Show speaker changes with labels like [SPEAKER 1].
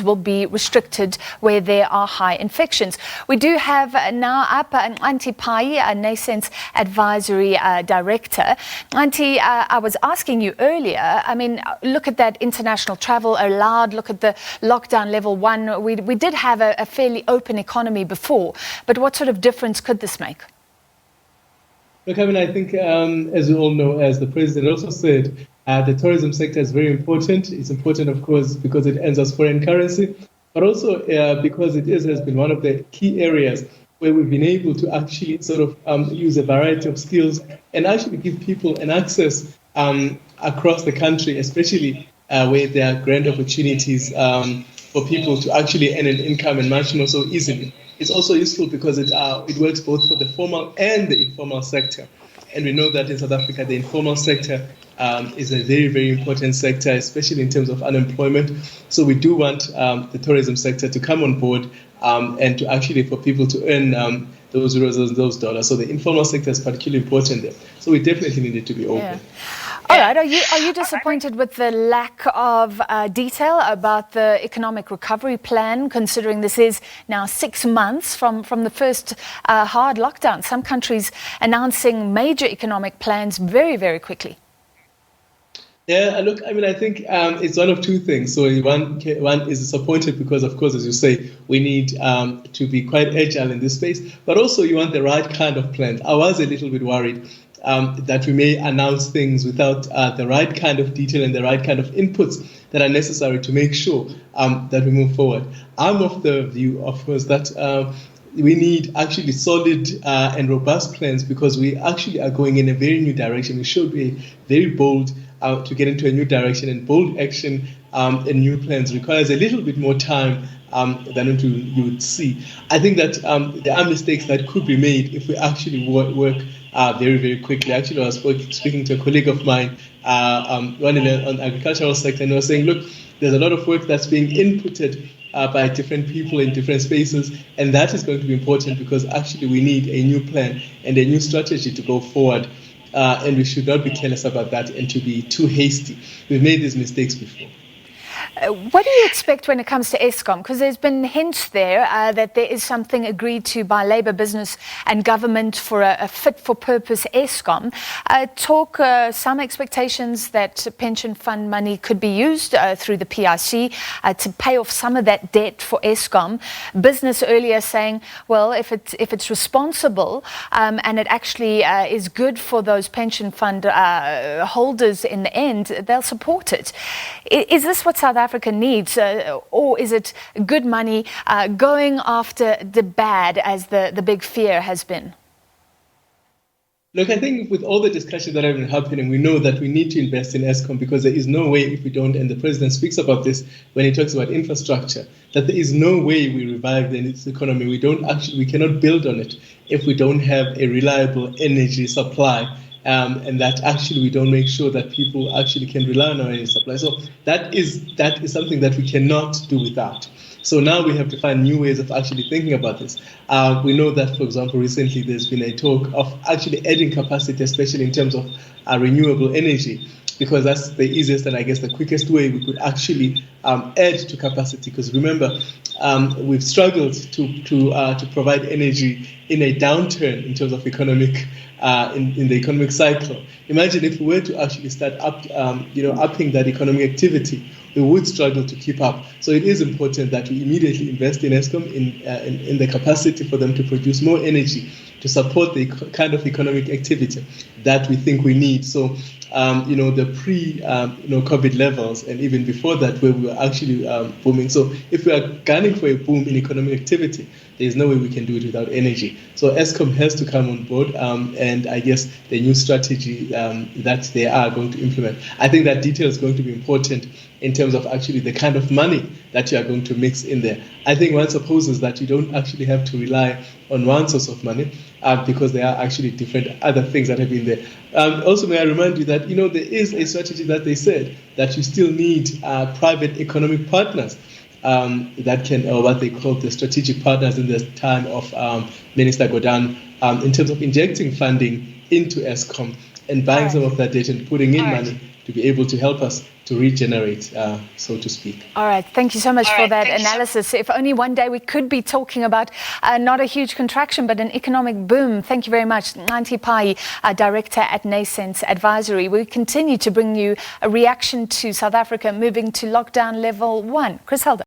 [SPEAKER 1] will be restricted where there are high infections. We do have now up Xhanti Payi, a Nascence Advisory Director. Xhanti, I was asking you earlier, I mean, look at that international travel allowed, look at the lockdown level 1. We did have a fairly open economy before, but what sort of difference could this make?
[SPEAKER 2] Look, I mean, I think, as we all know, as the President also said, the tourism sector is very important. It's important, of course, because it earns us foreign currency, but also because it has been one of the key areas where we've been able to actually sort of use a variety of skills and actually give people an access across the country, especially where there are grand opportunities for people to actually earn an income and much more so easily. It's also useful because it works both for the formal and the informal sector. And we know that in South Africa, the informal sector is a very, very important sector, especially in terms of unemployment. So we do want the tourism sector to come on board and to actually for people to earn those euros and those dollars. So the informal sector is particularly important there. So we definitely need it to be open.
[SPEAKER 1] Yeah. All right. Are you disappointed with the lack of detail about the economic recovery plan, considering this is now 6 months from the first hard lockdown? Some countries announcing major economic plans very, very quickly.
[SPEAKER 2] Yeah, look, I mean, I think it's one of two things. So one is disappointed because, of course, as you say, we need to be quite agile in this space, but also you want the right kind of plans. I was a little bit worried that we may announce things without the right kind of detail and the right kind of inputs that are necessary to make sure that we move forward. I'm of the view, of course, that we need actually solid and robust plans because we actually are going in a very new direction. We should be very bold to get into a new direction, and bold action and new plans requires a little bit more time than you would see. I think that there are mistakes that could be made if we actually work very, very quickly. Actually, I was speaking to a colleague of mine, one in the agricultural sector, and I was saying, look, there's a lot of work that's being inputted by different people in different spaces, and that is going to be important because actually we need a new plan and a new strategy to go forward. And we should not be careless about that and to be too hasty. We've made these mistakes before.
[SPEAKER 1] What do you expect when it comes to Eskom? Because there's been hints there that there is something agreed to by Labour, business and government for a fit-for-purpose Eskom. Some expectations that pension fund money could be used through the PIC to pay off some of that debt for Eskom. Business earlier saying, well, if it's responsible and it actually is good for those pension fund holders in the end, they'll support it. Is this what South Africa needs, or is it good money going after the bad, as the big fear has been?
[SPEAKER 2] Look, I think with all the discussions that have been happening, we know that we need to invest in Eskom because there is no way if we don't, and the President speaks about this when he talks about infrastructure, that there is no way we revive the economy. We cannot build on it if we don't have a reliable energy supply. And that actually we don't make sure that people actually can rely on our energy supply. So that is something that we cannot do without. So now we have to find new ways of actually thinking about this. We know that, for example, recently there's been a talk of actually adding capacity, especially in terms of renewable energy, because that's the easiest and I guess the quickest way we could actually add to capacity. Because remember, we've struggled to provide energy in a downturn in terms of economic in the economic cycle. Imagine if we were to actually start upping that economic activity, we would struggle to keep up. So it is important that we immediately invest in Eskom in the capacity for them to produce more energy to support the kind of economic activity that we think we need. So the pre-COVID levels and even before that, where we were actually booming. So if we are gunning for a boom in economic activity, there's no way we can do it without energy. So Eskom has to come on board, and I guess the new strategy that they are going to implement. I think that detail is going to be important in terms of actually the kind of money that you are going to mix in there. I think one supposes that you don't actually have to rely on one source of money because there are actually different other things that have been there. Also, may I remind you that there is a strategy that they said that you still need private economic partners that can, or what they call the strategic partners in the time of Minister Godan, in terms of injecting funding into Eskom and buying some of that debt and putting in money to be able to help us to regenerate, so to speak.
[SPEAKER 1] All right. Thank you so much for that analysis. If only one day we could be talking about not a huge contraction, but an economic boom. Thank you very much. Xhanti Payi, Director at Nascence Advisory. We continue to bring you a reaction to South Africa moving to lockdown level 1. Chris Helder.